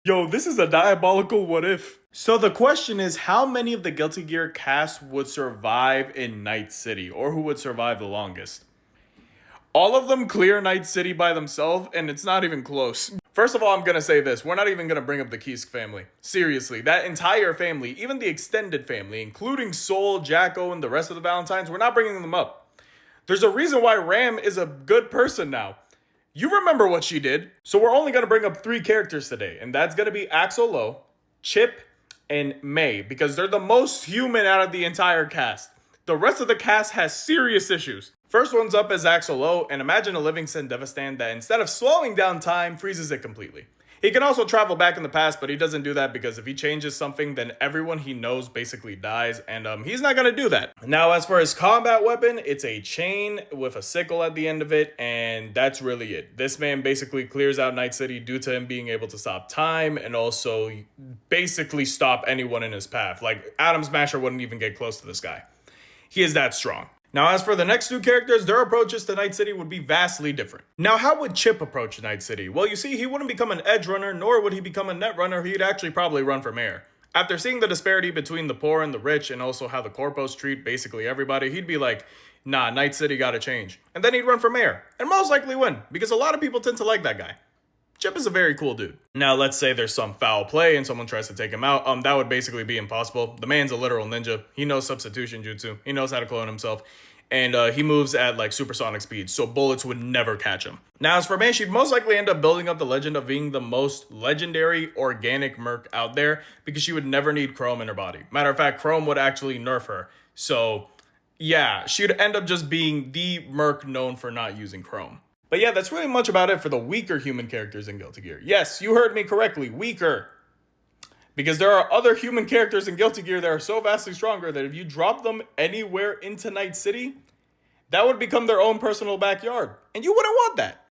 Yo, this is a diabolical what if. So the question is, how many of the Guilty Gear cast would survive in Night City, or who would survive the longest? All of them clear Night City by themselves, and it's not even close. First of all, I'm gonna say this. We're not even gonna bring up the Kisk family. Seriously, that entire family, even the extended family, including Soul, Jacko, and the rest of the Valentines, we're not bringing them up. There's a reason why Ram is a good person now. You remember what she did. So we're only gonna bring up 3 characters today, and that's gonna be Axel Low, Chip, and May, because they're the most human out of the entire cast. The rest of the cast has serious issues. First one's up is Axel Low, and imagine a living Devastan that instead of slowing down time, freezes it completely. He can also travel back in the past, but he doesn't do that because if he changes something, then everyone he knows basically dies, and he's not gonna do that. Now, as for his combat weapon, it's a chain with a sickle at the end of it, and that's really it. This man basically clears out Night City due to him being able to stop time and also basically stop anyone in his path. Like, Atom Smasher wouldn't even get close to this guy. He is that strong. Now, as for the next 2 characters, their approaches to Night City would be vastly different. Now, how would Chip approach Night City? Well, you see, he wouldn't become an edge runner, nor would he become a net runner. He'd actually probably run from air. After seeing the disparity between the poor and the rich, and also how the corpos treat basically everybody, he'd be like, nah, Night City gotta change. And then he'd run from air, and most likely win, because a lot of people tend to like that guy. Chip is a very cool dude. Now, let's say there's some foul play and someone tries to take him out. That would basically be impossible. The man's a literal ninja. He knows substitution jutsu. He knows how to clone himself. And he moves at like supersonic speed, so bullets would never catch him. Now, as for May, she'd most likely end up building up the legend of being the most legendary organic merc out there because she would never need Chrome in her body. Matter of fact, Chrome would actually nerf her. So, yeah, she'd end up just being the merc known for not using Chrome. But yeah, that's really much about it for the weaker human characters in Guilty Gear. Yes, you heard me correctly, weaker. Because there are other human characters in Guilty Gear that are so vastly stronger that if you drop them anywhere into Night City, that would become their own personal backyard. And you wouldn't want that.